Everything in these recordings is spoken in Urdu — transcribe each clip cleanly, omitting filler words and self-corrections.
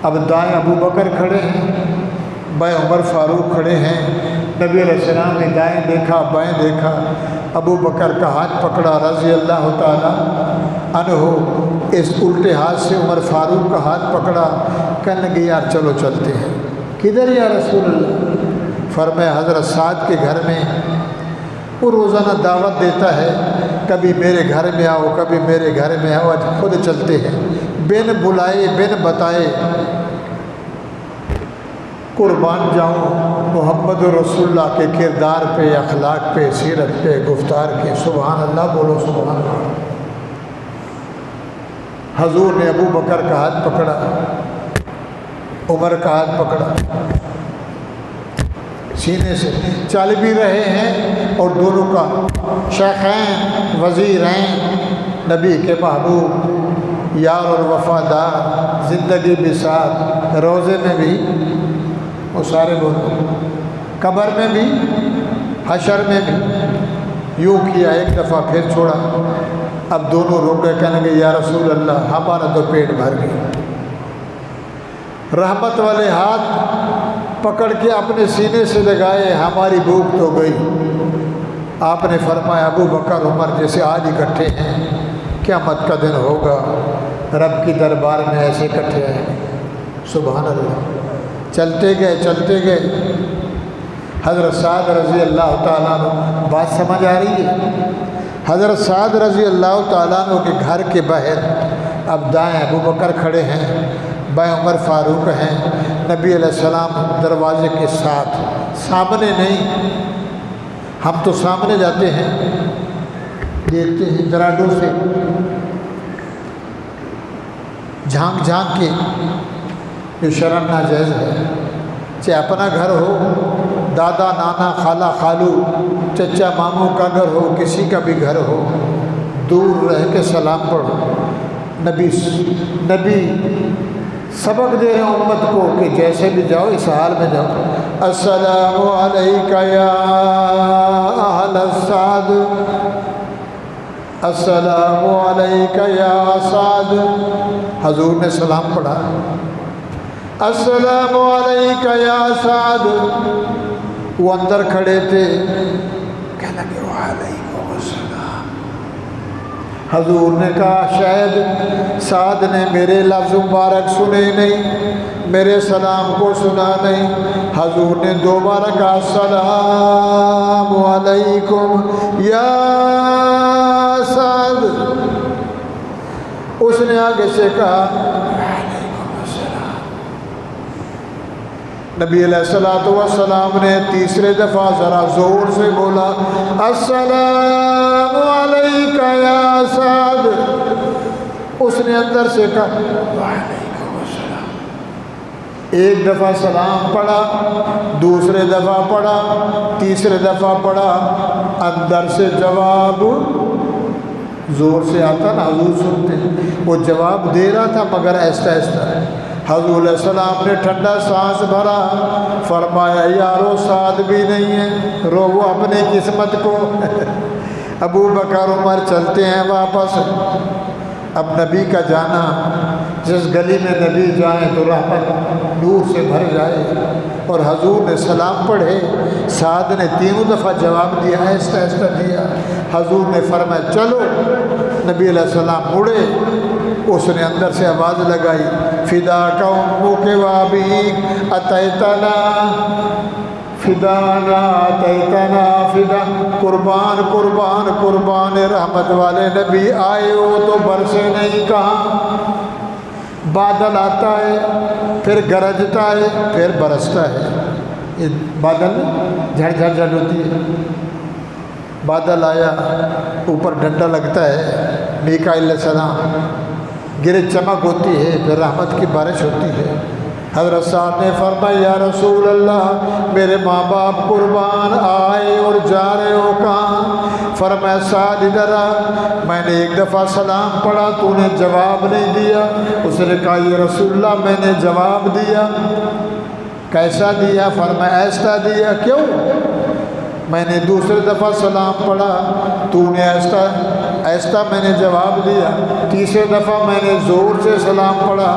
اب دائیں ابو بکر کھڑے ہیں، بائیں عمر فاروق کھڑے ہیں۔ نبی علیہ السلام نے دائیں دیکھا، بائیں دیکھا، ابو بکر کا ہاتھ پکڑا رضی اللہ تعالیٰ عنہ، اس الٹے ہاتھ سے عمر فاروق کا ہاتھ پکڑا، کہنے لگے یار چلو چلتے ہیں۔ کدھر یا رسول اللہ؟ فرمایا حضرت سعد کے گھر میں، وہ روزانہ دعوت دیتا ہے، کبھی میرے گھر میں آؤ، کبھی میرے گھر میں آؤ، آج خود چلتے ہیں، بن بلائے بن بتائے قربان جاؤں محمد رسول اللہ کے کردار پہ، اخلاق پہ، سیرت پہ، گفتار کے۔ سبحان اللہ، بولو سبحان اللہ۔ حضور نے ابو بکر کا ہاتھ پکڑا، عمر کا ہاتھ پکڑا، سینے سے چل بھی رہے ہیں، اور دونوں کا شیخین وزیرین، نبی کے محبوب، یار اور وفادار، زندگی بھی ساتھ، روزے میں بھی وہ سارے بولو، قبر میں بھی، حشر میں بھی۔ یوں کیا، ایک دفعہ پھر چھوڑا، اب دونوں رک گئے، کہنے لگے یا رسول اللہ ہمارا تو پیٹ بھر گیا۔ رحمت والے ہاتھ پکڑ کے اپنے سینے سے لگائے، ہماری بھوک تو گئی۔ آپ نے فرمایا ابو بکر عمر جیسے آج اکٹھے ہیں، قیامت کا دن ہوگا رب کی دربار میں ایسے اکٹھے ہیں۔ سبحان اللہ۔ چلتے گئے چلتے گئے، حضرت سعد رضی اللہ تعالیٰ عنہ، بات سمجھ آ رہی ہے؟ حضرت سعد رضی اللہ تعالیٰ عنہ کے گھر کے باہر اب دائیں ابو بکر کھڑے ہیں، بائیں عمر فاروق ہیں، نبی علیہ السلام دروازے کے ساتھ، سامنے نہیں، ہم تو سامنے جاتے ہیں، دیکھتے ہیں دراڈوں سے جھانک جھانک کے، یہ شرم ناجائز ہے۔ چاہے اپنا گھر ہو، دادا نانا خالہ خالو چچا ماموں کا گھر ہو، کسی کا بھی گھر ہو، دور رہ کے سلام پڑھو۔ نبی سبق دے رہے ہیں امت کو کہ جیسے بھی جاؤ اس حال میں جاؤ۔ السلام علیکہ یا اہل السعد، السلام علیکہ یا سعد۔ حضور نے سلام پڑھا، السلام علیکہ یا سعد۔ وہ اندر کھڑے تھے، کہنے لگے وعلیکم السلام۔ حضور نے کہا شاید سعد نے میرے لفظ مبارک سنے نہیں، میرے سلام کو سنا نہیں۔ حضور نے دوبارہ کہا السلام علیکم یا سعد۔ اس نے آگے سے کہا نبی علیہ السلام نے تیسرے دفعہ ذرا زور سے بولا السلام علیکہ یا سعد۔ اس نے اندر سے کہا وعلیکم السلام۔ ایک دفعہ سلام پڑھا، دوسرے دفعہ پڑھا، تیسرے دفعہ پڑھا، اندر سے جواب زور سے آتا نا، حضور سنتے، وہ جواب دے رہا تھا مگر آہستہ آہستہ۔ حضور علیہ السلام نے ٹھنڈا سانس بھرا، فرمایا یارو سعد بھی نہیں ہے، رو وہ اپنی قسمت کو۔ ابو بکر عمر چلتے ہیں واپس۔ اب نبی کا جانا، جس گلی میں نبی جائیں تو رحمت نور سے بھر جائے، اور حضور نے سلام پڑھے، سعد نے تینوں دفعہ جواب دیا، آہستہ آہستہ دیا۔ حضور نے فرمایا چلو، نبی علیہ السلام مڑے، اس نے اندر سے آواز لگائی فداک امک و ابیک اتیتنا فدانا اتیتنا فدا، قربان قربان قربان رحمت والے نبی آئے ہو تو برسے نہیں کہاں۔ بادل آتا ہے، پھر گرجتا ہے، پھر برستا ہے۔ یہ بادل جھڑ جھڑ جھڑ ہوتی ہے، بادل آیا، اوپر ڈنڈا لگتا ہے، میکائیل علیہ السلام، گرج چمک ہوتی ہے، پھر رحمت کی بارش ہوتی ہے۔ حضرت صاحب نے فرمایا یا رسول اللہ میرے ماں باپ قربان، آئے اور جا رہے ہو کہاں؟ فرمایا سعد ادھر آ، میں نے ایک دفعہ سلام پڑھا، تو نے جواب نہیں دیا۔ اس نے کہا یا رسول اللہ میں نے جواب دیا۔ کیسا دیا؟ فرمایا ایسا دیا۔ کیوں؟ میں نے دوسرے دفعہ سلام پڑھا، تو نے ایسا ایسا میں نے جواب دیا، تیسرے دفعہ میں نے زور سے سلام پڑھا،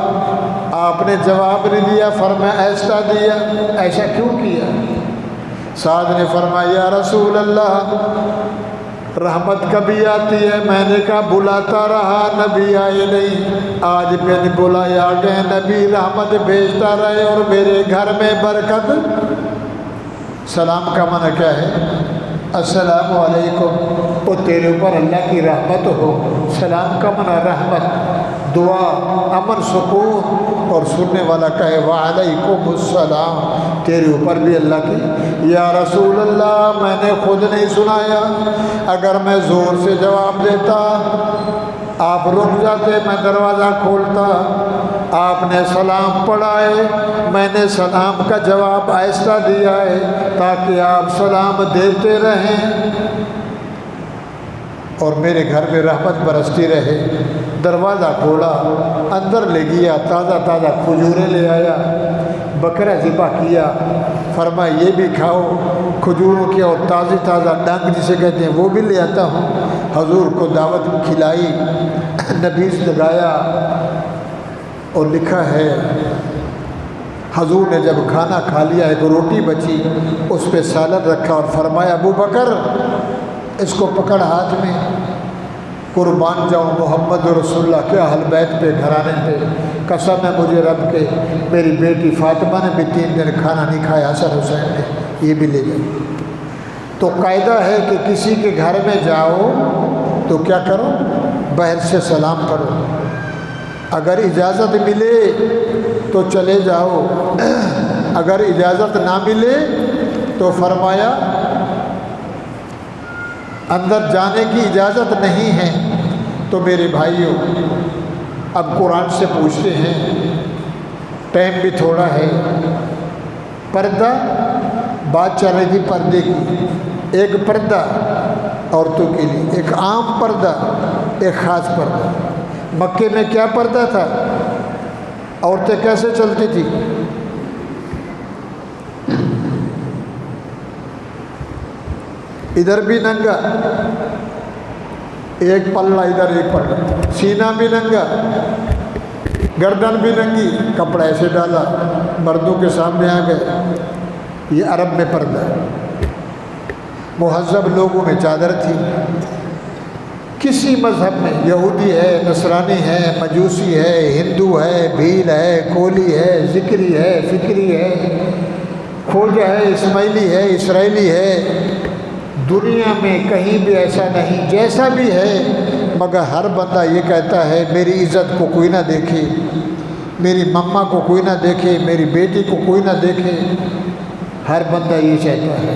آپ نے جواب نہیں دیا، فرمایا ایسا دیا، ایسا کیوں کیا؟ سعد نے فرمایا یا رسول اللہ رحمت کبھی آتی ہے، میں نے کہا بلاتا رہا نبی آئے نہیں، آج پھر بلایا گئے نبی رحمت بھیجتا رہے اور میرے گھر میں برکت۔ سلام کا معنی کیا ہے؟ السلام علیکم، وہ تیرے اوپر اللہ کی رحمت ہو۔ سلام کا معنی رحمت، دعا، امن، سکون، اور سننے والا کہے وعلیکم السلام، تیرے اوپر بھی اللہ کی۔ یا رسول اللہ میں نے خود نہیں سنایا، اگر میں زور سے جواب دیتا آپ رک جاتے، میں دروازہ کھولتا، آپ نے سلام پڑھا ہے، میں نے سلام کا جواب ایسا دیا ہے تاکہ آپ سلام دیتے رہیں اور میرے گھر میں رحمت برستی رہے۔ دروازہ کھولا، اندر لے گیا، تازہ تازہ کھجوریں لے آیا، بکرا ذبح کیا، فرمایا یہ بھی کھاؤ، کھجوروں کی اور تازی تازہ ڈنگ جسے کہتے ہیں وہ بھی لے آتا ہوں۔ حضور کو دعوت کھلائی، نبیذ لگایا، اور لکھا ہے حضور نے جب کھانا کھا لیا، ایک روٹی بچی، اس پہ سالن رکھا اور فرمایا ابو بکر اس کو پکڑ ہاتھ میں، قربان جاؤں محمد رسول اللہ کے اہل بیت پہ، گھرانے پہ، قسم ہے مجھے رب کے، میری بیٹی فاطمہ نے بھی 3 دن کھانا نہیں کھایا، حسن حسین نے، یہ بھی لے جائے۔ تو قاعدہ ہے کہ کسی کے گھر میں جاؤ تو کیا کرو؟ باہر سے سلام کرو، اگر اجازت ملے تو چلے جاؤ، اگر اجازت نہ ملے تو فرمایا اندر جانے کی اجازت نہیں ہے تو میرے بھائیوں اب قرآن سے پوچھتے ہیں، ٹائم بھی تھوڑا ہے۔ پردہ، بات چل رہی تھی پردے کی، ایک پردہ عورتوں کے لیے، ایک عام پردہ، ایک خاص پردہ۔ مکے میں کیا پردہ تھا؟ عورتیں کیسے چلتی تھی؟ ادھر بھی ننگا، ایک پلہ ادھر، ایک پلہ، سینہ بھی ننگا، گردن بھی ننگی، کپڑا ایسے ڈالا، مردوں کے سامنے آ گئے۔ یہ عرب میں پردہ ہے۔ مہذب لوگوں میں چادر تھی۔ کسی مذہب میں، یہودی ہے، نصرانی ہے، مجوسی ہے، ہندو ہے، بھیل ہے، کولی ہے، ذکری ہے، فکری ہے، کھوجا ہے، اسماعیلی ہے، اسرائیلی ہے، دنیا میں کہیں بھی ایسا نہیں، جیسا بھی ہے، مگر ہر بندہ یہ کہتا ہے میری عزت کو کوئی نہ دیکھے، میری مما کو کوئی نہ دیکھے، میری بیٹی کو کوئی نہ دیکھے، ہر بندہ یہ چاہتا ہے۔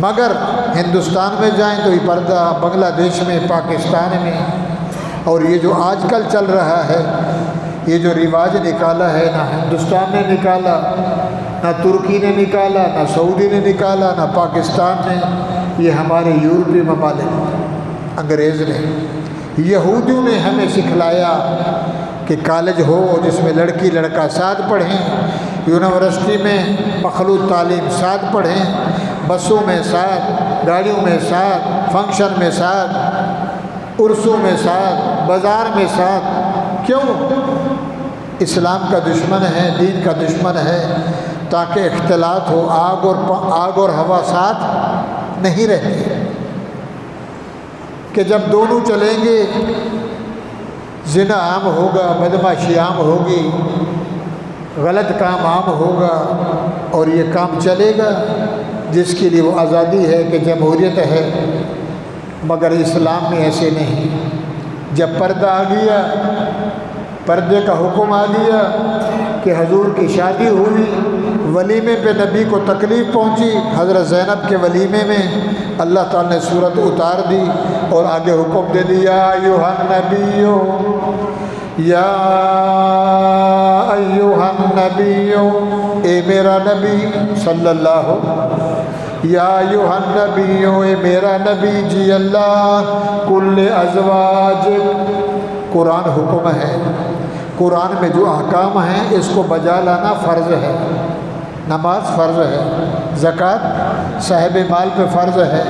مگر ہندوستان میں جائیں تو یہ پردہ، بنگلہ دیش میں، پاکستان میں، اور یہ جو آج کل چل رہا ہے، یہ جو رواج نکالا ہے، نہ ہندوستان نے نکالا، نہ ترکی نے نکالا، نہ سعودی نے نکالا، نہ پاکستان نے، یہ ہمارے یورپی ممالک، انگریز نے، یہودیوں نے ہمیں سکھلایا کہ کالج ہو جس میں لڑکی لڑکا ساتھ پڑھیں، یونیورسٹی میں مخلوط تعلیم ساتھ پڑھیں، بسوں میں ساتھ، گاڑیوں میں ساتھ، فنکشن میں ساتھ، عرسوں میں ساتھ، بازار میں ساتھ۔ کیوں؟ اسلام کا دشمن ہے، دین کا دشمن ہے، تاکہ اختلاط ہو، آگ اور ہوا ساتھ نہیں رہتی، کہ جب دونوں چلیں گے زنا عام ہوگا، بدماشی عام ہوگی، غلط کام عام ہوگا، اور یہ کام چلے گا جس کے لیے وہ آزادی ہے کہ جمہوریت ہے۔ مگر اسلام میں ایسے نہیں۔ جب پردہ آ گیا، پردے کا حکم آ گیا کہ حضور کی شادی ہوئی، ولیمے پہ نبی کو تکلیف پہنچی، حضرت زینب کے ولیمے میں اللہ تعالیٰ نے صورت اتار دی اور آگے حکم دے دیا، ایھا النبی، یا ایھا النبی، اے میرا نبی صلی اللہ، یا ایھا النبی، اے میرا نبی، جی اللہ، کل ازواج، قرآن حکم ہے، قرآن میں جو احکام ہیں اس کو بجا لانا فرض ہے۔ نماز فرض ہے، زکوٰۃ صاحب مال پہ فرض ہے،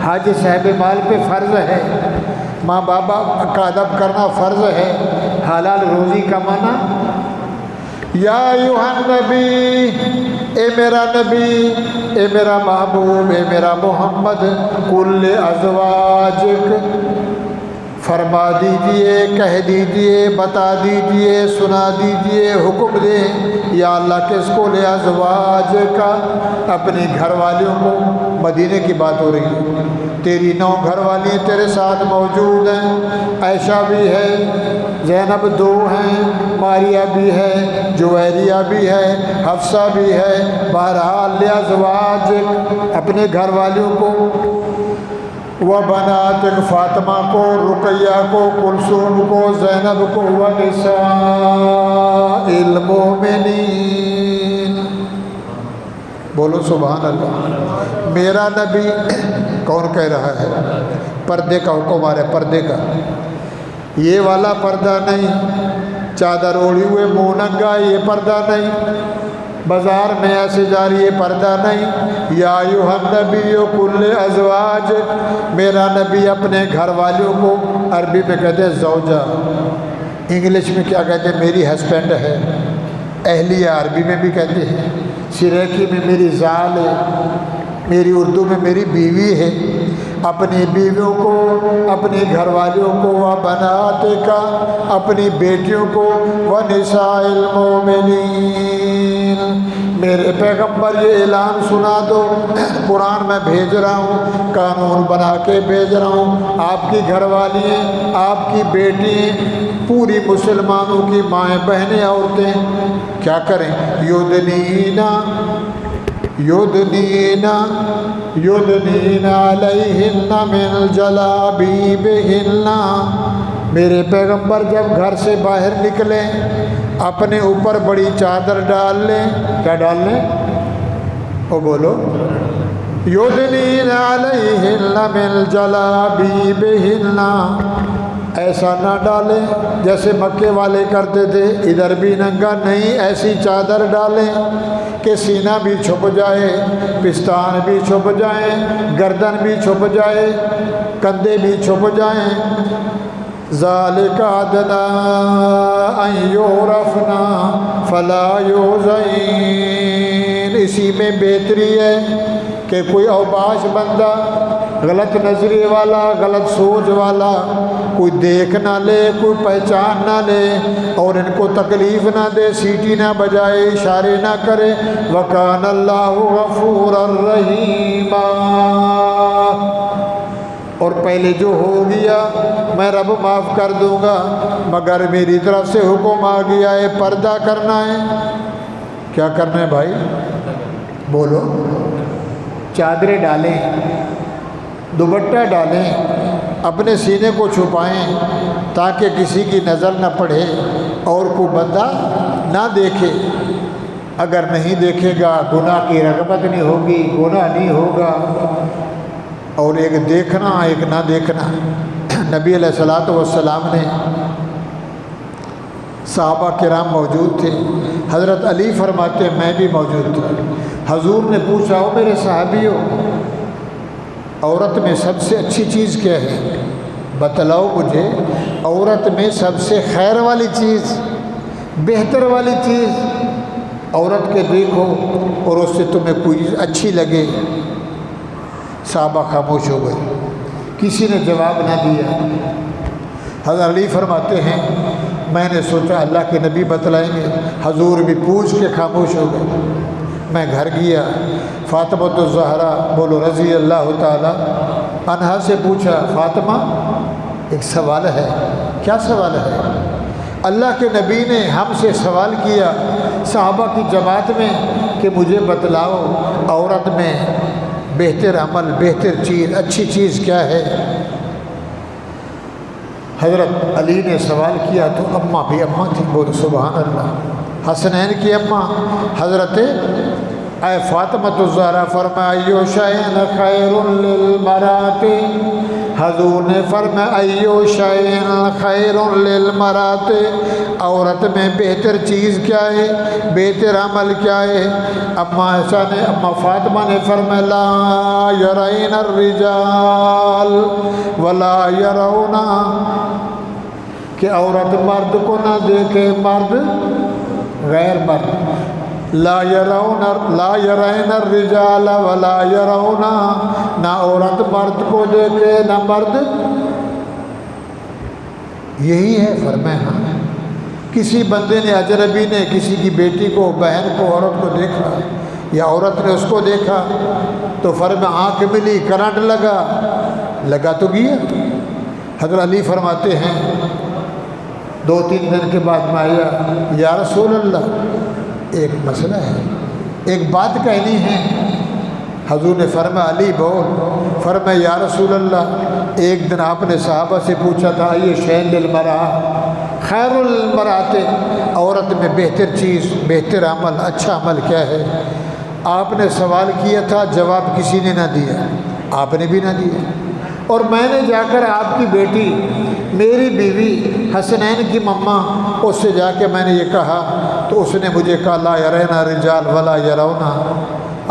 حاجی صاحب مال پہ فرض ہے، ماں باپ کا ادب کرنا فرض ہے، حلال روزی کمانا۔ یا ایھا النبی، اے میرا نبی، اے میرا محبوب، اے میرا محمد، قل ازواجک، فرما دیجئے، کہہ دیجئے، بتا دیجئے، سنا دیجئے، حکم دے یا اللہ کس کو، لے ازواج کا، اپنی گھر والیوں کو۔ مدینے کی بات ہو رہی ہے، تیری 9 گھر والی تیرے ساتھ موجود ہیں، عائشہ بھی ہے، زینب 2 ہیں، ماریہ بھی ہے، جویریہ بھی ہے، حفصہ بھی ہے۔ بہرحال لے ازواج، اپنے گھر والیوں کو، وبناتک، فاطمہ کو، رقیہ کو، کلثوم کو، زینب کو، ونساء المؤمنین۔ بولو سبحان اللہ۔ میرا نبی کون کہہ رہا ہے؟ پردے کا حکم آ رہا ہے، پردے کا، یہ والا پردہ نہیں، چادر اوڑھی ہوئے منہ ننگا یہ پردہ نہیں، بازار میں ایسے جاری یہ پردہ نہیں۔ یا ایھا النبی قل ازواج، میرا نبی اپنے گھر والیوں کو، عربی میں کہتے ہیں زوجہ، انگلش میں کیا کہتے ہیں؟ میری ہسبینڈ ہے، اہلیہ عربی میں بھی کہتے ہیں، سریکی میں میری زال ہے، میری اردو میں میری بیوی ہے۔ اپنی بیویوں کو، اپنی گھر والیوں کو، وبناتک، اپنی بیٹیوں کو، ونساء المؤمنین۔ میرے پیغمبر یہ اعلان سنا دو، قرآن میں بھیج رہا ہوں، قانون بنا کے بھیج رہا ہوں، آپ کی گھر والی ہیں، آپ کی بیٹی ہیں، پوری مسلمانوں کی مائیں بہنیں عورتیں کیا کریں؟ یدنین علیہن من جلابیبہن۔ میرے پیغمبر جب گھر سے باہر نکلیں اپنے اوپر بڑی چادر ڈال لیں، کیا ڈال لیں؟ او بولو، یدنین علیہن من جلابیبہن، ایسا نہ ڈالیں جیسے مکے والے کرتے تھے، ادھر بھی ننگا نہیں، ایسی چادر ڈالیں کہ سینہ بھی چھپ جائے، پستان بھی چھپ جائیں، گردن بھی چھپ جائے، کندھے بھی چھپ جائیں۔ ذالک ادنیٰ ان یعرفن فلا یؤذین، اسی میں بہتری ہے کہ کوئی اوباش بندہ، غلط نظریے والا، غلط سوچ والا کوئی دیکھ نہ لے، کوئی پہچان نہ لے اور ان کو تکلیف نہ دے، سیٹی نہ بجائے، اشارے نہ کرے۔ وَكَانَ اللَّهُ غَفُورًا رَحِيمًا، اور پہلے جو ہو گیا میں رب معاف کر دوں گا، مگر میری طرف سے حکم آ گیا ہے پردہ کرنا ہے۔ کیا کرنا ہے بھائی؟ بولو، چادریں ڈالیں، دوپٹہ ڈالیں، اپنے سینے کو چھپائیں تاکہ کسی کی نظر نہ پڑے اور کوئی بندہ نہ دیکھے۔ اگر نہیں دیکھے گا گناہ کی رغبت نہیں ہوگی، گناہ نہیں ہوگا۔ اور ایک دیکھنا، ایک نہ دیکھنا۔ نبی علیہ الصلوۃ والسلام نے، صحابہ کرام موجود تھے، حضرت علی فرماتے ہیں میں بھی موجود تھا۔ حضور نے پوچھا، او میرے صحابیوں، عورت میں سب سے اچھی چیز کیا ہے؟ بتلاؤ مجھے، عورت میں سب سے خیر والی چیز، بہتر والی چیز عورت کے دیکھو اور اس سے تمہیں کوئی چیز اچھی لگے۔ صحابہ خاموش ہو گئے، کسی نے جواب نہ دیا۔ حضرت علی فرماتے ہیں میں نے سوچا اللہ کے نبی بتلائیں گے، حضور بھی پوچھ کے خاموش ہو گئے۔ میں گھر گیا، فاطمہ الزہرا بولو رضی اللہ تعالی عنہا سے پوچھا، فاطمہ ایک سوال ہے۔ کیا سوال ہے؟ اللہ کے نبی نے ہم سے سوال کیا صحابہ کی جماعت میں کہ مجھے بتلاؤ عورت میں بہتر عمل، بہتر چیز، اچھی چیز کیا ہے؟ حضرت علی نے سوال کیا تو اماں بھی اماں تھی، بولو سبحان اللہ، حسنین کی اماں حضرت فاطمہ الزہرا فرمایا ایو شیء خیر للمرأۃ، حضور نے فرمایا ایو شیء خیر للمرأۃ، عورت میں بہتر چیز کیا ہے، بہتر عمل کیا ہے؟ اما فاطمہ نے فرمایا لا یرین الرجال ولا یرون، کہ عورت مرد کو نہ دیکھے، مرد غیر مرد، لا یرین الرجال ولا یرون، نہ عورت مرد کو دیکھے نہ مرد، یہی ہے فرمایا ہاں۔ کسی بندے نے، اجنبی نے کسی کی بیٹی کو، بہن کو، عورت کو دیکھا یا عورت نے اس کو دیکھا تو فرمایا آنکھ ملی، کرنٹ لگا تو گیا۔ حضرت علی فرماتے ہیں 2-3 دن کے بعد میں آیا، یا رسول اللہ ایک مسئلہ ہے، ایک بات کہنی ہے۔ حضور نے فرمایا علی بول۔ فرمایا یا رسول اللہ، ایک دن آپ نے صحابہ سے پوچھا تھا یہ شین للمرأۃ خیر المرأۃ، عورت میں بہتر چیز، بہتر عمل، اچھا عمل کیا ہے؟ آپ نے سوال کیا تھا، جواب کسی نے نہ دیا، آپ نے بھی نہ دیا، اور میں نے جا کر آپ کی بیٹی، میری بیوی حسنین کی مما، اس سے جا کے میں نے یہ کہا تو اس نے مجھے کہا لا یرین الرجال ولا یرون۔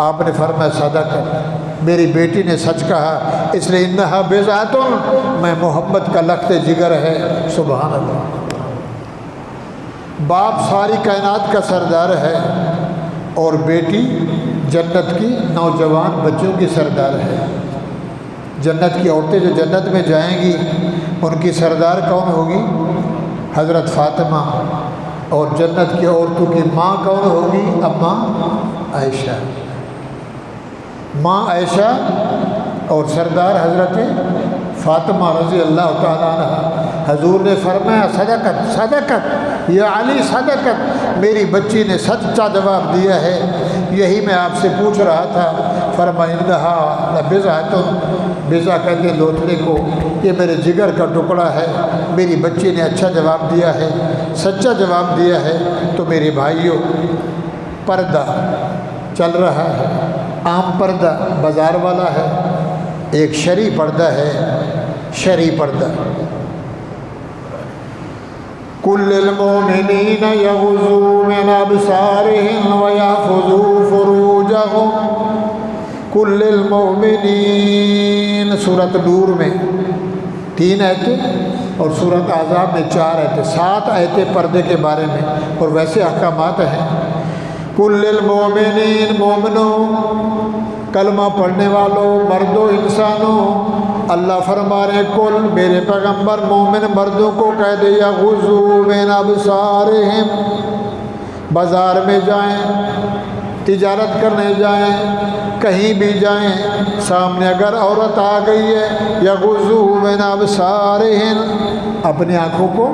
آپ نے فرمایا صدقت، میری بیٹی نے سچ کہا، اس لیے انہا بضعۃ، میں محبت کا لخت جگر ہے۔ سبحان اللہ۔ باپ ساری کائنات کا سردار ہے اور بیٹی جنت کی نوجوان بچوں کی سردار ہے۔ جنت کی عورتیں جو جنت میں جائیں گی ان کی سردار کون ہوگی؟ حضرت فاطمہ۔ اور جنت کی عورتوں کی ماں کون ہوگی؟ اماں عائشہ۔ ماں عائشہ اور سردار حضرت فاطمہ رضی اللہ تعالیٰ عنہ۔ حضور نے فرمایا صدقت یا علی صدقت، میری بچی نے سچا جواب دیا ہے، یہی میں آپ سے پوچھ رہا تھا۔ فرمایا انہا لبضعۃ، بضع کہتے ہیں لوتھڑے کو، یہ میرے جگر کا ٹکڑا ہے، میری بچی نے اچھا جواب دیا ہے، سچا جواب دیا ہے۔ تو میرے بھائیوں، پردہ چل رہا ہے، عام پردہ بازار والا ہے، ایک شرعی پردہ ہے، شرعی پردہ۔ کل المؤمنین یغضوا من ابصارہم ویحفظوا فروجہم، کل المؤمنین، سورۃ نور میں 3 آیتیں اور سورۃ احزاب میں 4 آیتیں، 7 آیتیں پردے کے بارے میں، اور ویسے احکامات ہیں۔ کل المؤمنین، مومنوں، کلمہ پڑھنے والوں، مردوں، انسانوں، اللہ فرما رہے کل، میرے پیغمبر مومن مردوں کو کہہ دے یغضوا من ابصارہم، بازار میں جائیں، تجارت کرنے جائیں، کہیں بھی جائیں، سامنے اگر عورت آ گئی ہے یغضوا من ابصارہم، اپنی آنکھوں کو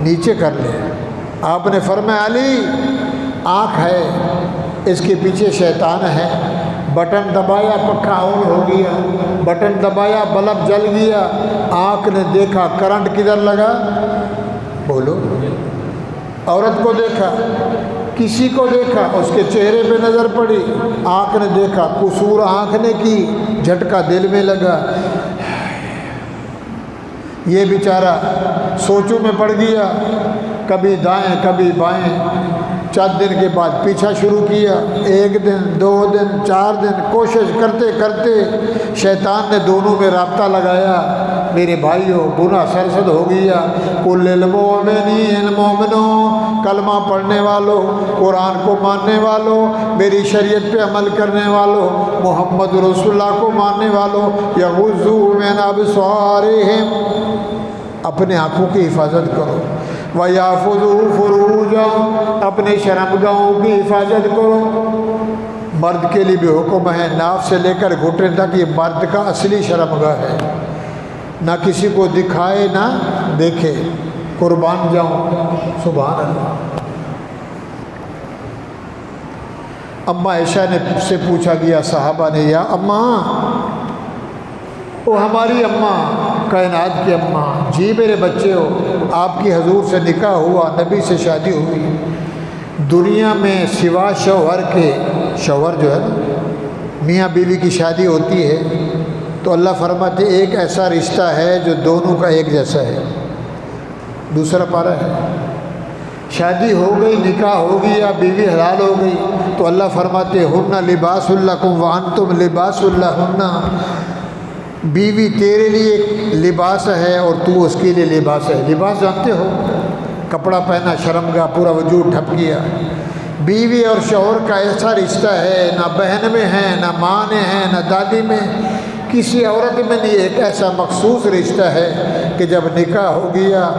نیچے کر لیں۔ آپ نے فرمایا علی، آنکھ ہے، اس کے پیچھے شیطان ہے، بٹن دبایا پنکھا آن ہو گیا، بٹن دبایا بلب جل گیا، آنکھ نے دیکھا کرنٹ کدھر لگا؟ بولو، عورت کو دیکھا، کسی کو دیکھا، اس کے چہرے پہ نظر پڑی، آنکھ نے دیکھا، قصور آنکھ نے کی، جھٹکا دل میں لگا، یہ بیچارہ سوچوں میں پڑ گیا، کبھی دائیں کبھی بائیں، 4 دن کے بعد پیچھا شروع کیا، 1 دن 2 دن 4 دن، کوشش کرتے کرتے شیطان نے دونوں میں رابطہ لگایا۔ میرے بھائیوں، گناہ سرزد ہو گیا۔ کل المؤمنین، مومنوں، کلمہ پڑھنے والوں، قرآن کو ماننے والوں، میری شریعت پہ عمل کرنے والوں، محمد رسول اللہ کو ماننے والوں، یغضوا من ابصارہم، اپنے آنکھوں کی حفاظت کرو، وَيَحْفَظُوا فُرُوجَهُمْ، اپنے شرمگاہوں کی حفاظت کرو۔ مرد کے لیے بھی حکم ہے، ناف سے لے کر گھٹنے تک، یہ مرد کا اصلی شرمگاہ ہے، نہ کسی کو دکھائے نہ دیکھے، قربان جاؤں۔ سبحان اللہ۔ اماں عائشہ نے سے پوچھا گیا صحابہ نے، یا اماں، وہ ہماری اماں، کائنات کی اماں، جی میرے بچے ہو، آپ کی حضور سے نکاح ہوا، نبی سے شادی ہوئی، دنیا میں سوا شوہر کے، شوہر جو ہے نا، میاں بیوی کی شادی ہوتی ہے، تو اللہ فرماتے ایک ایسا رشتہ ہے جو دونوں کا ایک جیسا ہے۔ دوسرا پارہ ہے، شادی ہو گئی، نکاح ہو گیا، بیوی حلال ہو گئی، تو اللہ فرماتے ہن لباس لکم وانتم لباس لہن، بیوی تیرے لیے لباس ہے اور تو اس کے لیے لباس ہے۔ لباس جانتے ہو، کپڑا پہنا، شرمگاہ، پورا وجود ڈھک گیا۔ بیوی اور شوہر کا ایسا رشتہ ہے، نہ بہن میں ہے، نہ ماں میں ہے، نہ دادی میں، کسی عورت میں نہیں۔ ایک ایسا مخصوص رشتہ ہے کہ جب نکاح ہو گیا،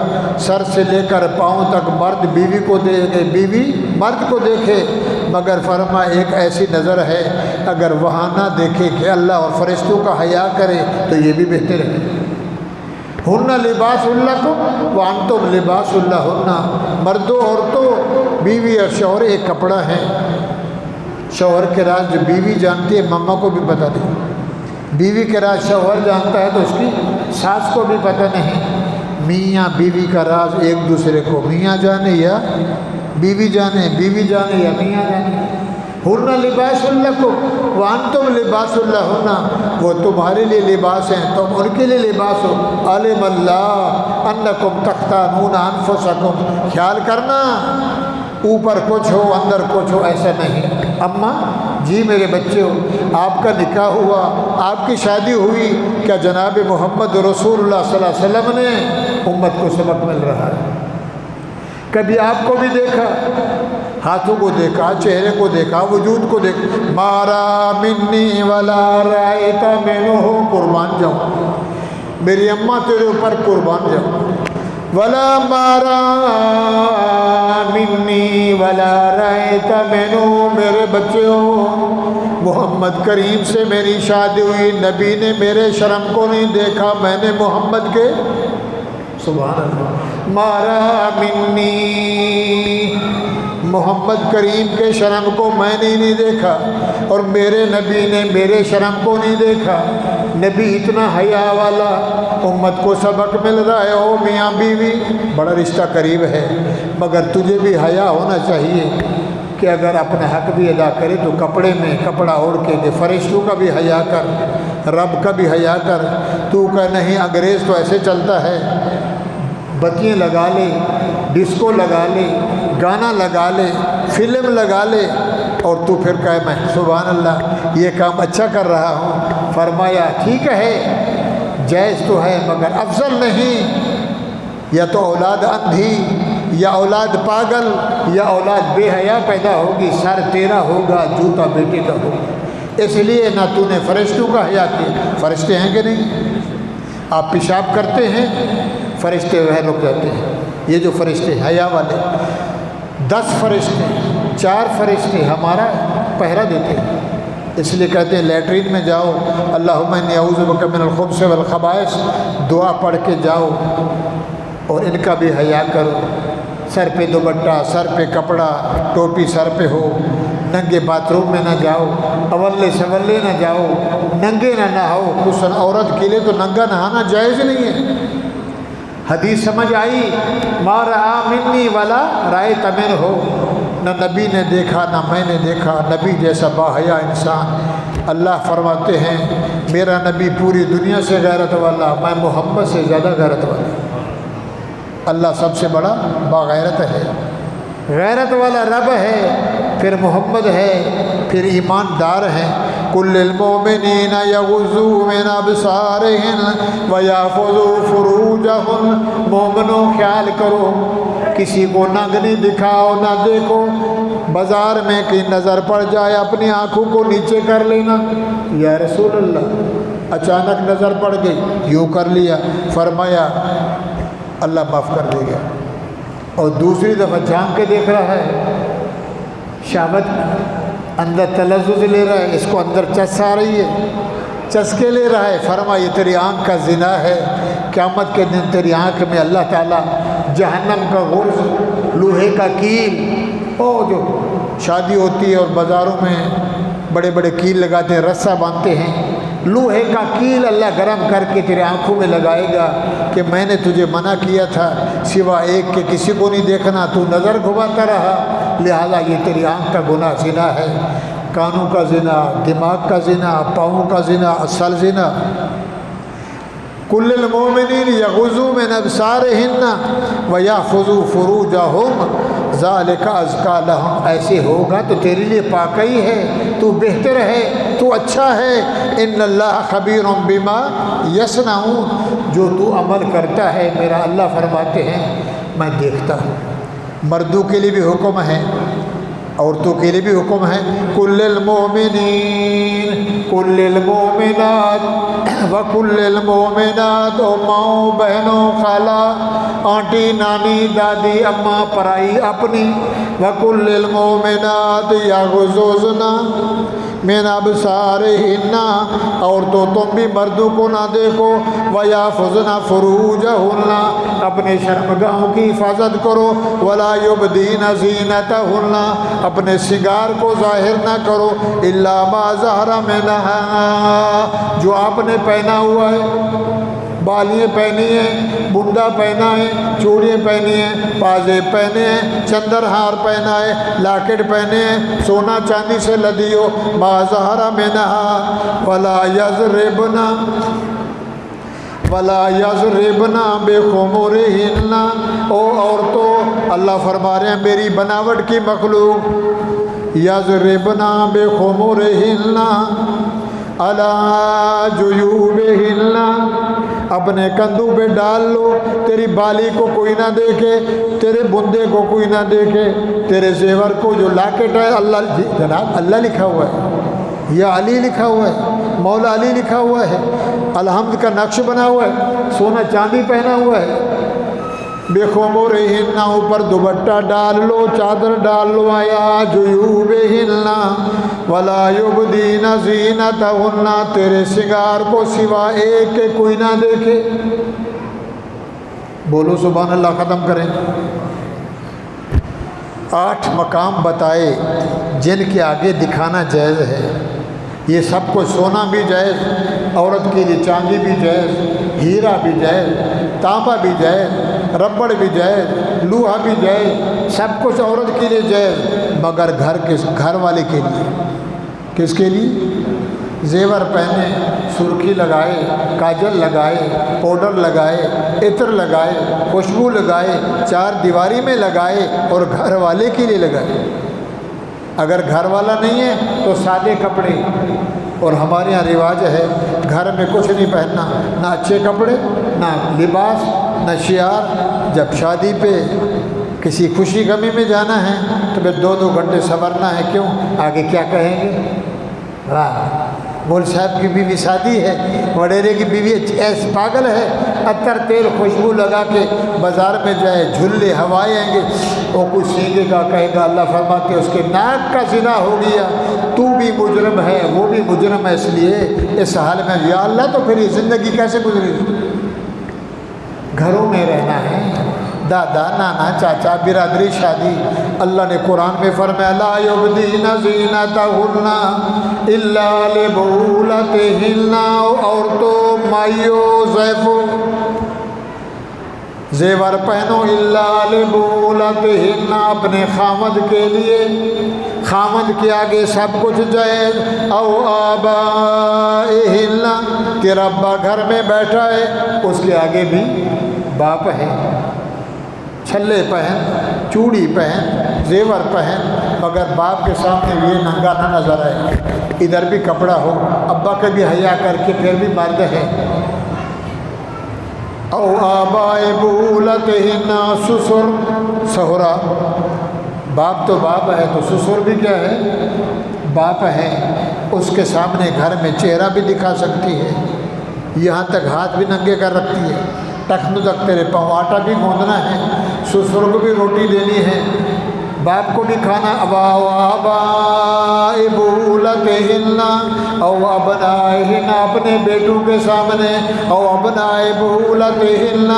سر سے لے کر پاؤں تک مرد بیوی کو دیکھے، بیوی مرد کو دیکھے، مگر فرما ایک ایسی نظر ہے اگر وہاں نہ دیکھے کہ اللہ اور فرشتوں کا حیا کرے تو یہ بھی بہتر ہے۔ ہن لباس لکم وانتم لباس لہن، مردوں عورتوں، بیوی اور شوہر ایک کپڑا ہے۔ شوہر کے راز جو بیوی جانتی ہے مما کو بھی پتہ نہیں، بیوی کے راز شوہر جانتا ہے تو اس کی ساس کو بھی پتہ نہیں۔ میاں بیوی کا راز ایک دوسرے کو میاں جانے یا بیوی جانے، بیوی جانے یا میاں جانے۔ ہن لباس لکم وانتم لباس لہن، وہ تمہارے لیے لباس ہیں، تم ان کے لیے لباس ہو۔ علم اللہ انکم تختانون انفسکم، خیال کرنا اوپر کچھ ہو اندر کچھ ہو، ایسا نہیں۔ اماں جی میرے بچے ہو، آپ کا نکاح ہوا، آپ کی شادی ہوئی، کیا جناب محمد رسول اللہ صلی اللہ علیہ وسلم نے امت کو سبق مل رہا ہے؟ کبھی آپ کو بھی دیکھا، ہاتھوں کو دیکھا، چہرے کو دیکھا، وجود کو دیکھا۔ مارا منی ولا رائتا منہ، قربان جاؤں میری اماں تیرے اوپر قربان جاؤں۔ ولا مارا منی ولا رائت منہ، میرے بچے ہو، محمد کریم سے میری شادی ہوئی، نبی نے میرے شرم کو نہیں دیکھا، میں نے محمد کے، سبحان اللہ، مارا منی، محمد کریم کے شرم کو میں نے نہیں دیکھا اور میرے نبی نے میرے شرم کو نہیں دیکھا۔ نبی اتنا حیا والا، امت کو سبق مل رہا ہے۔ او میاں بیوی بڑا رشتہ قریب ہے، مگر تجھے بھی حیا ہونا چاہیے کہ اگر اپنا حق بھی ادا کرے تو کپڑے میں کپڑا اوڑھ کے دے۔ فرشتوں کا بھی حیا کر، رب کا بھی حیا کر۔ تو کہ نہیں انگریز تو ایسے چلتا ہے، بتیاں لگا لے، ڈسکو لگا لے، گانا لگا لے، فلم لگا لے، اور تو پھر کہے میں سبحان اللہ یہ کام اچھا کر رہا ہوں۔ فرمایا ٹھیک ہے، جائز تو ہے مگر افضل نہیں۔ یا تو اولاد اندھی، یا اولاد پاگل، یا اولاد بے حیا پیدا ہوگی، سر تیرا ہوگا، جوتا بیٹے کا ہوگا۔ اس لیے نہ تو نے فرشتوں کا حیا کیا۔ فرشتے ہیں کہ نہیں؟ آپ پیشاب کرتے ہیں، فرشتے وہ رک جاتے ہیں۔ یہ جو فرشتے حیا والے 10 فرشتے، 4 فرشتے ہمارا پہرا دیتے ہیں۔ اس لیے کہتے ہیں لیٹرین میں جاؤ اللہم انی اعوذ بک من الخبث والخبائث، دعا پڑھ کے جاؤ اور ان کا بھی حیا کرو۔ سر پہ دوپٹہ، سر پہ کپڑا، ٹوپی سر پہ ہو، ننگے باتھ روم میں نہ جاؤ، اولے سولے نہ جاؤ، ننگے نہ نہاؤ۔ خصوصاً عورت کے لیے تو ننگا نہانا جائز نہیں ہے۔ حدیث سمجھ آئی؟ ما رآ منی ولا رأیت منہ، نہ نبی نے دیکھا نہ میں نے دیکھا نبی جیسا باحیا انسان۔ اللہ فرماتے ہیں میرا نبی پوری دنیا سے غیرت والا، میں محمد سے زیادہ غیرت والا۔ اللہ سب سے بڑا باغیرت ہے، غیرت والا رب ہے، پھر محمد ہے، پھر ایماندار ہیں۔ کل المؤمنین یغضوا من ابصارہم ویحفظوا فروجہم، مومنوں خیال کرو، کسی کو ننگ نہیں دکھاؤ، نہ دیکھو، بازار میں کہ نظر پڑ جائے اپنی آنکھوں کو نیچے کر لینا۔ یا رسول اللہ اچانک نظر پڑ گئی، یوں کر لیا، فرمایا اللہ معاف کر دے گا۔ اور دوسری دفعہ جھانک کے دیکھ رہا ہے، شہوت اندر تلذذ لے رہا ہے، اس کو اندر چس آ رہی ہے، چسکے لے رہا ہے، فرمایا یہ تیری آنکھ کا زنا ہے، قیامت کے دن تیری آنکھ میں اللہ تعالیٰ جہنم کا غرز، لوہے کا کیل، جو شادی ہوتی ہے اور بازاروں میں بڑے بڑے کیل لگاتے ہیں، رسہ باندھتے ہیں، لوہے کا کیل اللہ گرم کر کے تیرے آنکھوں میں لگائے گا کہ میں نے تجھے منع کیا تھا سوا ایک کے کسی کو نہیں دیکھنا، تو نظر گھماتا رہا، لہذا یہ تیری آنکھ کا گناہ زنا ہے۔ کانوں کا زنا، دماغ کا زنا، پاؤں کا زنا، اصل زنا۔ کل المؤمنین یغضوا من ابصارہن ویحفظوا فروجہم ذالک ازکی لہم، ایسے ہوگا تو تیرے لیے پاکی ہے، تو بہتر ہے، تو اچھا ہے۔ ان اللہ خبیر بما یصنعون، جو تو عمل کرتا ہے میرا اللہ فرماتے ہیں میں دیکھتا ہوں۔ مردوں کے لیے بھی حکم ہے، عورتوں کے لیے بھی حکم ہے۔ کل المؤمنین، کل المؤمنات وکل المؤمنات، او ماؤں بہنوں، خالہ آنٹی نانی دادی اماں پرائی اپنی، وکل المؤمنات یغضضن من ابصارہن، اور تو تم بھی مردوں کو نہ دیکھو، ویحفظن فروجہن، اپنے شرمگاہوں کی حفاظت کرو، ولا یبدین زینتہن، اپنے سنگار کو ظاہر نہ کرو، الا ما ظہر منہا، جو آپ نے پہنا ہوا ہے، بالیاں پہنی ہیں، بندا پہنا ہے، چوڑیاں پہنی ہیں، پازے پہنے ہیں، چندر ہار پہنا ہے، لاکٹ پہنے ہیں، سونا چاندی سے لدی ہو، ما ظہر منہا، ولا یضربن بخمرہن، او عورتوں، اللہ فرما رہے ہیں میری بناوٹ کی مخلوق، یضربن بخمرہن علی جیوبہن، اپنے کندھوں پہ ڈال لو، تیری بالی کو کوئی نہ دیکھے، تیرے بندے کو کوئی نہ دیکھے، تیرے زیور کو جو لاکٹ ہے، اللہ جناب اللہ لکھا ہوا ہے، یا علی لکھا ہوا ہے، مولا علی لکھا ہوا ہے، الحمد کا نقش بنا ہوا ہے، سونا چاندی پہنا ہوا ہے۔ بخمرہن، اوپر دوپٹہ ڈال لو، چادر ڈال لو، آیا جیوبہن ولا یبدین زینتہن، تیرے سنگار کو سوا ایک کے کوئی نہ دیکھے۔ بولو سبحان اللہ، ختم کریں۔ 8 مقام بتائے جن کے آگے دکھانا جائز ہے، یہ سب کو سونا بھی جائز، عورت کے لیے چاندی بھی جائز، ہیرا بھی جائز، تانبا بھی جائز، ربڑ بھی جائز، لوہا بھی جائز، سب کچھ عورت کے لیے جائز، مگر گھر والے کے لیے، کس کے لیے؟ زیور پہنے، سرخی لگائے، کاجل لگائے، پاؤڈر لگائے، عطر لگائے، خوشبو لگائے، 4 دیواری میں لگائے، اور گھر والے کے لیے لگائے۔ اگر گھر والا نہیں ہے تو سادے کپڑے، اور ہمارے یہاں رواج ہے گھر میں کچھ نہیں پہننا، نہ اچھے کپڑے، نہ لباس، نہ شعار۔ جب شادی پہ کسی خوشی غمی میں جانا ہے تو پھر 2 گھنٹے سنورنا ہے، کیوں؟ آگے کیا کہیں گے؟ واہ، مول صاحب کی بیوی شادی ہے، وڈیرے کی بیوی ایس پاگل ہے، عطر تیل خوشبو لگا کے بازار میں جائے، جھلے ہوائیں آئیں گے، وہ کچھ سینگے گا، کہے گا اللہ فرماتے اس کے ناک کا زنا ہو گیا، تو بھی مجرم ہے، وہ بھی مجرم ہے، اس لیے اس حال میں یا اللہ تو پھر یہ زندگی کیسے گزرے گی؟ گھروں میں رہنا ہے، دادا نانا چاچا برادری شادی۔ اللہ نے قرآن میں فرمایا لا یبدین زینتہن الا لبعولتہن، عورتوں مائیوں زیفوں زیور پہنو، الا لبعولتہن، اپنے خامد کے لیے، خامد کے آگے سب کچھ جائز، او آبائہن، تیرا ابا گھر میں بیٹھا ہے اس کے آگے بھی باپ ہے، چھلے پہن، چوڑی پہن، زیور پہن، مگر باپ کے سامنے یہ ننگا نہ نظر آئے، ادھر بھی کپڑا ہو، ابا کا بھی حیا کر کے پھر بھی مرد ہے۔ او آبائے بولتہن، سسر سہرا، باپ تو باپ ہے تو سسر بھی کیا ہے؟ باپ ہے، اس کے سامنے گھر میں چہرہ بھی دکھا سکتی ہے، یہاں تک ہاتھ بھی ننگے کر رکھتی ہے، ٹخنوں تک تیرے پاؤں آٹا بھی گوندنا ہے، سسر کو بھی روٹی دینی ہے، باپ کو بھی کھانا۔ آبائے بولتہن او ابنائہن، اپنے بیٹوں کے سامنے، او ابنائے بولتہن،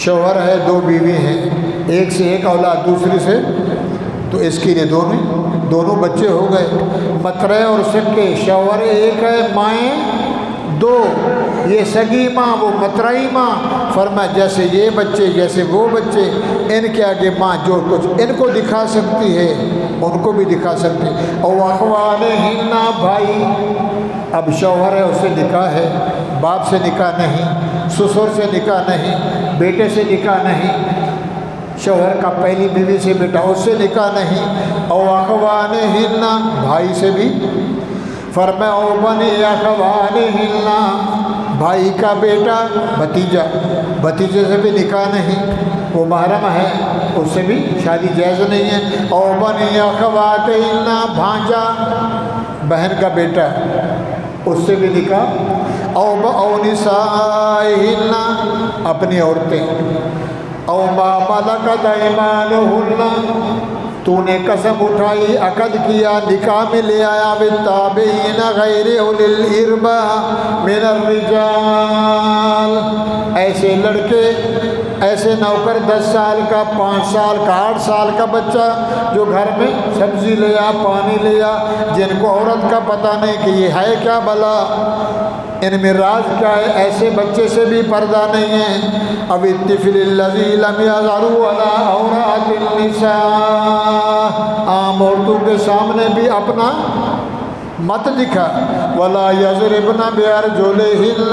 شوہر ہے، 2 بیوی ہیں، ایک سے ایک اولاد دوسری سے، تو اس کے لیے دونوں بچے ہو گئے، مترے اور سکے، شوہر ایک ہے، مائیں دو یہ سگی ماں وہ مترائی ماں، فرمایا جیسے یہ بچے جیسے وہ بچے، ان کے آگے ماں جو کچھ ان کو دکھا سکتی ہے ان کو بھی دکھا سکتی ہے۔ اور اخوانہن بھائی، اب شوہر ہے اس سے نکاح ہے، باپ سے نکاح نہیں، سسر سے نکاح نہیں، بیٹے سے نکاح نہیں، شوہر کا پہلی بیوی سے بیٹا اس سے نکاح نہیں، او اخوانہن بھائی سے بھی، فرمایا او بنی اخوانہن بھائی کا بیٹا بھتیجا، بھتیجے سے بھی نکاح نہیں، وہ محرم ہے اس سے بھی شادی جائز نہیں ہے۔ او بنی اخواتہن بھانجا بہن کا بیٹا اس سے بھی نکاح، او نسائہن اپنی عورتیں، او ما ملکت ایمانہن تو نے قسم اٹھائی عقد کیا نکاح میں لے آیا بالتابعین غیر اولی الارباء من الرجال، ایسے لڑکے ایسے نوکر 10 سال کا 5 سال کا 8 سال کا بچہ جو گھر میں سبزی لے آ پانی لے آ، جن کو عورت کا پتہ نہیں کہ یہ ہے کیا بلا ان میں راز کیا ہے، ایسے بچے سے بھی پردہ نہیں ہے۔ اب الطفل الذی لم یظہروا علی عورات النساء، عام عورتوں کے سامنے بھی اپنا مت دکھا، ولا یضربن بارجلہن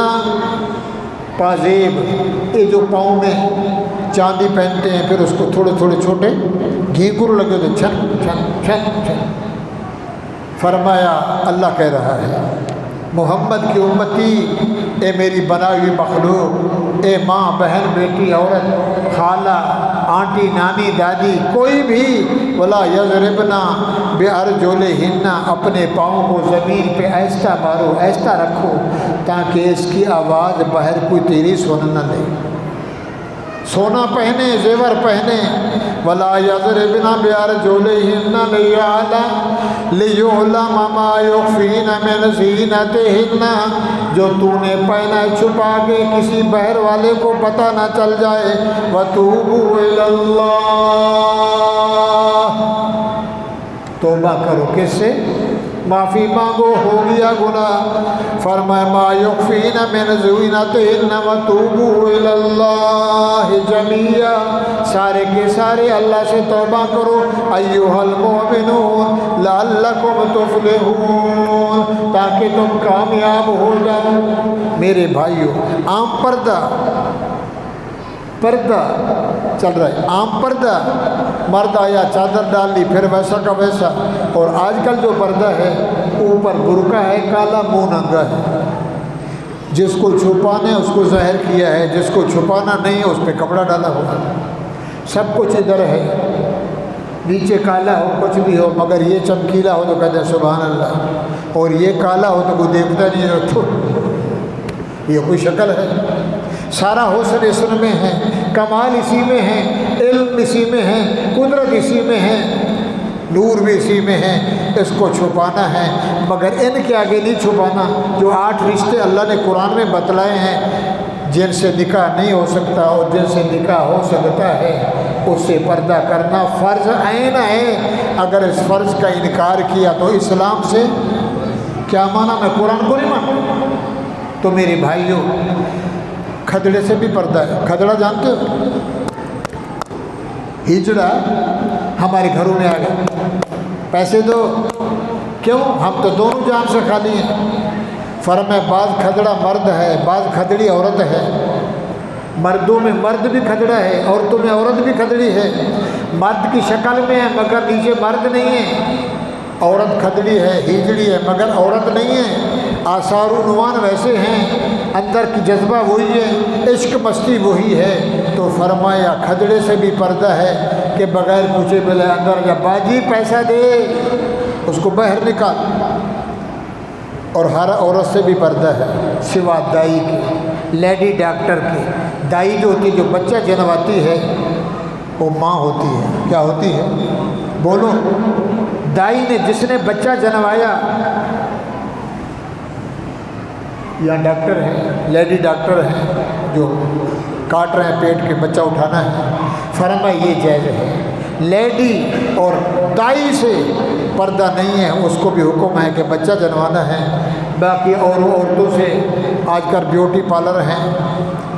پازیب، یہ جو پاؤں میں چاندی پہنتے ہیں پھر اس کو تھوڑے تھوڑے چھوٹے گھینگرو لگے تو چھن چھن چھن چھن، فرمایا اللہ کہہ رہا ہے محمد کی امتی، اے میری بنائی ہوئی مخلوق، اے ماں بہن بیٹی عورت خالہ آنٹی نانی دادی کوئی بھی، ولا یضربن بارجلہن اپنے پاؤں کو زمین پہ ایسا مارو ایسا رکھو تاکہ اس کی آواز باہر کوئی تیری سن نہ لے، سونا پہنے زیور پہنے، ولا یضربن بارجلہن لیعلم ما یخفین من زینتہن، جو تو نے پہنا چھپا کے کسی بہر والے کو پتہ نہ چل جائے، وتوبوا الی اللہ، توبہ کرو کس سے؟ معافی مانگو ہو گیا گناہ، فرمایا ما یخفین من زینتہن وتوبوا الی اللہ جمیعا، سارے کے سارے اللہ سے توبہ کرو، ایھا المؤمنون لعلکم تفلحون، تاکہ تم کامیاب ہو جاؤ۔ میرے بھائیو عام پردہ چل رہا ہے، عام پردہ مرد آیا چادر ڈال لی پھر ویسا کا ویسا، اور آج کل جو پردہ ہے اوپر برقع ہے کالا منہ ننگا ہے، جس کو چھپانا ہے اس کو ظاہر کیا ہے، جس کو چھپانا نہیں ہے اس پہ کپڑا ڈالا ہوا، سب کچھ ادھر ہے، نیچے کالا ہو کچھ بھی ہو مگر یہ چمکیلا ہو تو کہتے ہیں سبحان اللہ، اور یہ کالا ہو تو کوئی دیکھتا نہیں ہے تو یہ کوئی شکل ہے۔ سارا حسن اس میں ہے، کمال اسی میں ہے، علم اسی میں ہے، قدرت اسی میں ہے، نور بھی اسی میں ہے، اس کو چھپانا ہے مگر ان کے آگے نہیں چھپانا۔ جو 8 رشتے اللہ نے قرآن میں بتلائے ہیں جن سے نکاح نہیں ہو سکتا اور جن سے نکاح ہو سکتا ہے اس سے پردہ کرنا فرض عین ہے، اگر اس فرض کا انکار کیا تو اسلام سے کیا مانا؟ میں قرآن کو نہیں مانتا۔ تو میرے بھائیوں کھدڑے سے بھی پردہ ہے، کھدڑا جانتے ہو؟ ہجڑا ہمارے گھروں میں آ گیا، پیسے دو، کیوں؟ ہم تو دونوں جان سے خالی ہیں، فرمایا بعض کھدڑا مرد ہے بعض کھدڑی عورت ہے، مردوں میں مرد بھی کھدڑا ہے عورتوں میں عورت بھی کھدڑی ہے، مرد کی شکل میں ہے مگر نیچے مرد نہیں ہے، عورت کھدڑی ہے ہجڑی ہے مگر عورت نہیں ہے، آثار و عنوان ویسے ہیں، اندر کی جذبہ وہی ہے، عشق مستی وہی ہے۔ تو فرمایا کھدڑے سے بھی پردہ ہے کہ بغیر پوچھے بلے اندر جب باجی پیسہ دے اس کو باہر نکال، اور ہر عورت سے بھی پردہ ہے سوا دائی کے، لیڈی ڈاکٹر کے۔ دائی جو ہوتی ہے جو بچہ جنواتی ہے وہ ماں ہوتی ہے، کیا ہوتی ہے؟ بولو، دائی نے جس نے بچہ جنوایا یا ڈاکٹر ہے، لیڈی ڈاکٹر ہے جو کاٹ رہے ہیں پیٹ کے بچہ اٹھانا ہے، فرمایا یہ جائز ہے۔ لیڈی اور دائی سے پردہ نہیں ہے، اس کو بھی حکم ہے کہ بچہ جنوانا ہے، باقی اور عورتوں سے آج کل بیوٹی پارلر ہیں،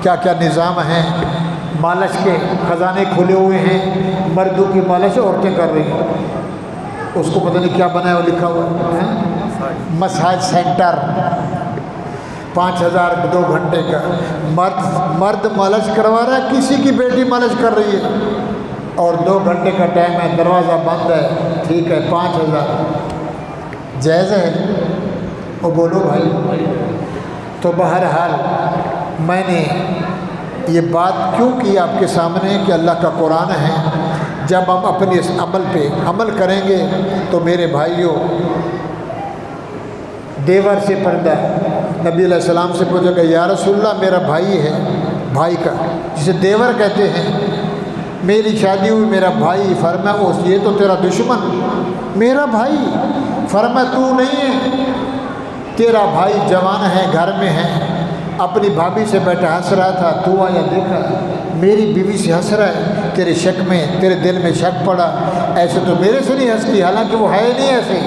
کیا کیا نظام ہیں، مالش کے خزانے کھلے ہوئے ہیں، مردوں کی مالش عورتیں کر رہی ہیں، اس کو پتہ نہیں کیا بنایا وہ لکھا ہوا ہے مساج سینٹر، 5000 2 گھنٹے کا، مرد مالش کروا رہا ہے، کسی کی بیٹی مالش کر رہی ہے، اور 2 گھنٹے کا ٹائم ہے، دروازہ بند ہے، ٹھیک ہے 5000 جائز ہے؟ وہ بولو بھائی۔ تو بہرحال میں نے یہ بات کیوں کی آپ کے سامنے کہ اللہ کا قرآن ہے، جب ہم اپنے اس عمل پہ عمل کریں گے تو میرے بھائیوں، دیور سے پردہ، نبی علیہ السلام سے پوچھا کہ یا رسول اللہ میرا بھائی ہے، بھائی کا جسے دیور کہتے ہیں، میری شادی ہوئی میرا بھائی، فرمایا یہ تو تیرا دشمن، میرا بھائی، فرمایا تو نہیں ہے، تیرا بھائی جوان ہے، گھر میں ہے، اپنی بھابھی سے بیٹھا ہنس رہا تھا، تو آیا دیکھا میری بیوی سے ہنس رہا ہے، تیرے شک میں، تیرے دل میں شک پڑا، ایسے تو میرے سے نہیں ہنستی، حالانکہ وہ ہے نہیں ایسے،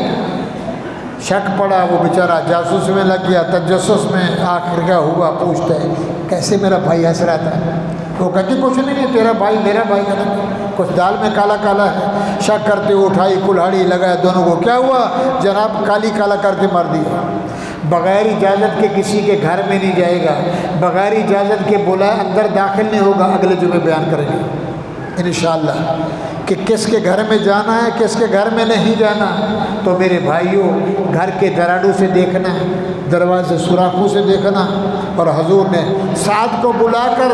شک پڑا، وہ بیچارہ جاسوس میں لگ گیا، تجسس میں، آخر کیا ہوا پوچھتا ہے کیسے میرا بھائی ہنس رہا تھا، وہ کہتی کچھ نہیں ہے، تیرا بھائی میرا بھائی کا کچھ دال میں کالا کالا ہے، شک کرتے اٹھائی کلہاڑی لگایا دونوں کو، کیا ہوا جناب، کالی کالا کر کے مار دیا، بغیر اجازت کے کسی کے گھر میں نہیں جائے گا، بغیر اجازت کے بلائے اندر داخل نہیں ہوگا، اگلے جمعے بیان کریں گے انشاءاللہ کہ کس کے گھر میں جانا ہے، کس کے گھر میں نہیں جانا۔ تو میرے بھائیوں، گھر کے دراڑوں سے دیکھنا، دروازے سوراخوں سے دیکھنا، اور حضور نے سعد کو بلا کر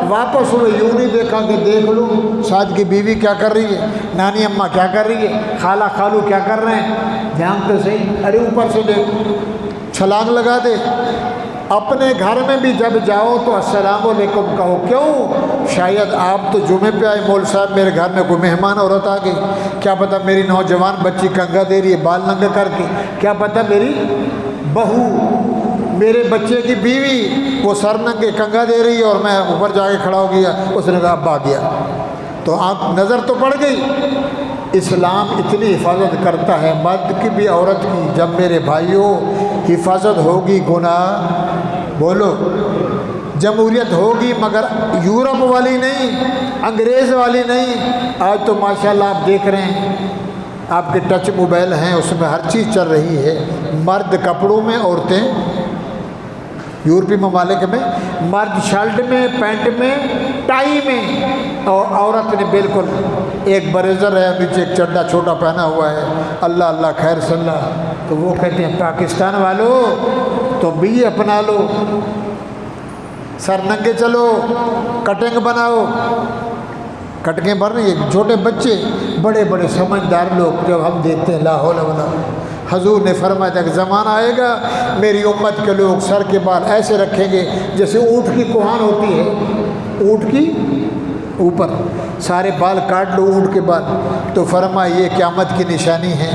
واپس ہوئے، یوں نہیں دیکھا کہ دیکھ لوں سعد کی بیوی کیا کر رہی ہے، نانی اماں کیا کر رہی ہے، خالہ خالو کیا کر رہے ہیں، دھیان تو صحیح، ارے اوپر سے دیکھ، چھلانگ لگا دے۔ اپنے گھر میں بھی جب جاؤ تو السلام علیکم کہو، کیوں؟ شاید آپ تو جمعے پہ آئے، مول صاحب میرے گھر میں کوئی مہمان عورت آ گئی، کیا پتہ میری نوجوان بچی کنگا دے رہی ہے بال ننگے کر کے، کیا پتہ میری بہو، میرے بچے کی بیوی وہ سر ننگے کنگا دے رہی ہے اور میں اوپر جا کے کھڑا ہو گیا، اس نے کہا ابا آ گیا، تو آپ نظر تو پڑ گئی۔ اسلام اتنی حفاظت کرتا ہے مرد کی بھی عورت کی، جب میرے بھائیوں حفاظت ہوگی گناہ، بولو جمہوریت ہوگی مگر یورپ والی نہیں، انگریز والی نہیں۔ آج تو ماشاءاللہ آپ دیکھ رہے ہیں، آپ کے ٹچ موبائل ہیں، اس میں ہر چیز چل رہی ہے، مرد کپڑوں میں، عورتیں یورپی ممالک میں مرد شرٹ میں، پینٹ میں، ٹائی میں، اور عورت نے بالکل ایک بریزر ہے، نیچے ایک چڈا چھوٹا پہنا ہوا ہے، اللہ اللہ خیر صلی اللہ۔ تو وہ کہتے ہیں پاکستان والوں تو بھی اپنا لو، سر ننگے چلو، کٹنگ بناؤ، کٹنگیں بن رہی ہیں، چھوٹے بچے، بڑے بڑے سمجھدار لوگ جب ہم دیکھتے ہیں لا حول ولا قوة۔ حضور نے فرمایا تھا کہ زمانہ آئے گا میری امت کے لوگ سر کے بال ایسے رکھیں گے جیسے اونٹ کی کوہان ہوتی ہے، اونٹ کی اوپر سارے بال کاٹ لو اونٹ کے بال، تو فرمایا یہ قیامت کی نشانی ہے۔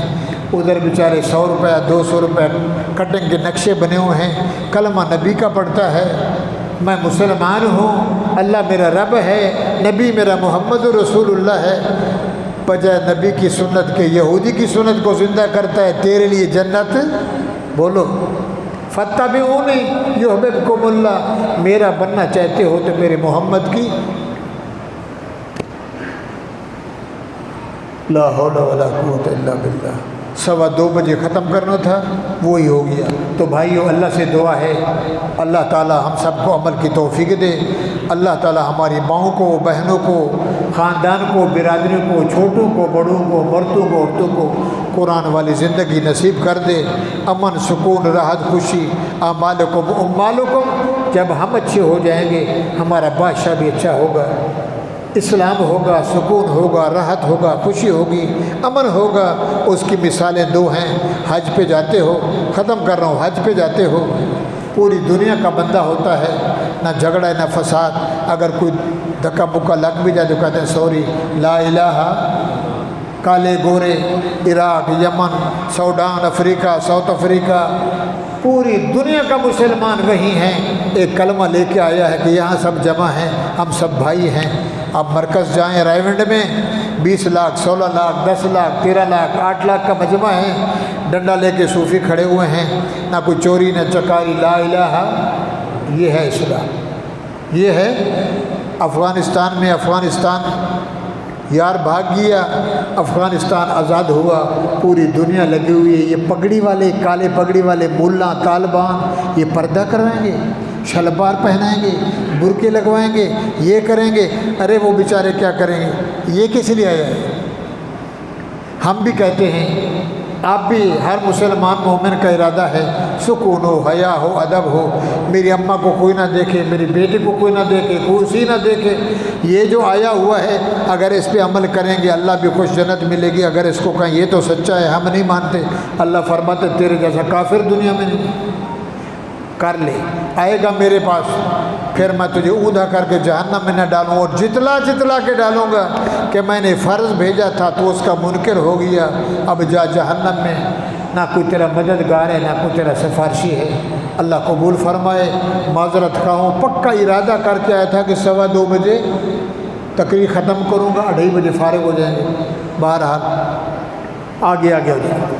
ادھر بیچارے 100 روپے 200 روپے کٹنگ کے نقشے بنے ہوئے ہیں، کلمہ نبی کا پڑھتا ہے، میں مسلمان ہوں، اللہ میرا رب ہے، نبی میرا محمد رسول اللہ ہے، بجائے نبی کی سنت کے یہودی کی سنت کو زندہ کرتا ہے، تیرے لیے جنت، بولو فاتبعونی یحببکم اللہ، میرا بننا چاہتے ہو تو میرے محمد کی لا حول ولا قوة الا باللہ۔ 2:15 بجے ختم کرنا تھا، وہی ہو گیا۔ تو بھائیو اللہ سے دعا ہے اللہ تعالی ہم سب کو عمل کی توفیق دے، اللہ تعالی ہماری ماؤں کو، بہنوں کو، خاندان کو، برادریوں کو، چھوٹوں کو، بڑوں کو، مردوں کو، عورتوں کو قرآن والی زندگی نصیب کر دے، امن، سکون، راحت، خوشی، اعمالکم اموالکم۔ جب ہم اچھے ہو جائیں گے ہمارا بادشاہ بھی اچھا ہوگا، اسلام ہوگا، سکون ہوگا، راحت ہوگا، خوشی ہوگی، امن ہوگا۔ اس کی مثالیں 2 ہیں، حج پہ جاتے ہو، ختم کر رہا ہوں، حج پہ جاتے ہو، پوری دنیا کا بندہ ہوتا ہے، نہ جھگڑا نہ فساد، اگر کوئی دھکا مکا لگ بھی جائے تو کہتے ہیں سوری، لا الہ، کالے گورے، عراق، یمن، سوڈان، افریقہ، ساؤتھ افریقہ، پوری دنیا کا مسلمان وہی ہیں، ایک کلمہ لے کے آیا ہے کہ یہاں سب جمع ہیں، ہم سب بھائی ہیں۔ آپ مرکز جائیں رائیونڈ میں 20 لاکھ، 16 لاکھ، 10 لاکھ، 13 لاکھ، 8 لاکھ کا مجمع ہے، ڈنڈا لے کے صوفی کھڑے ہوئے ہیں، نہ کوئی چوری نہ چکاری، لا الہ یہ ہے اصلاح، یہ ہے افغانستان میں افغانستان یار بھاگ گیا، افغانستان آزاد ہوا، پوری دنیا لگی ہوئی ہے۔ یہ پگڑی والے، کالے پگڑی والے ملا طالبان، یہ پردہ کروائیں گے، شلوار پہنائیں گے، برقعے لگوائیں گے، یہ کریں گے۔ ارے وہ بیچارے کیا کریں گے؟ یہ کس لیے آیا ہے؟ ہم بھی کہتے ہیں، آپ بھی، ہر مسلمان مومن کا ارادہ ہے سکون ہو، حیا ہو، ادب ہو، میری اماں کو کوئی نہ دیکھے، میری بیٹی کو کوئی نہ دیکھے، کوئی نہ دیکھے۔ یہ جو آیا ہوا ہے اگر اس پہ عمل کریں گے اللہ بھی خوش، جنت ملے گی۔ اگر اس کو کہیں یہ تو سچا ہے، ہم نہیں مانتے، اللہ فرماتے تیرے جیسا کافر دنیا میں نہیں۔ کر لے، آئے گا میرے پاس، پھر میں تجھے اوندا کر کے جہنم میں نہ ڈالوں، اور جتلا جتلا کے ڈالوں گا کہ میں نے فرض بھیجا تھا تو اس کا منکر ہو گیا، اب جا جہنم میں، نہ کوئی تیرا مددگار ہے، نہ کوئی تیرا سفارشی ہے۔ اللہ قبول فرمائے۔ معذرت خواہ ہوں، پکا ارادہ کر کے آیا تھا کہ 2:15 بجے تقریر ختم کروں گا، 2:30 بجے فارغ ہو جائیں گے۔ بہرحال آگے ہو جائے گا۔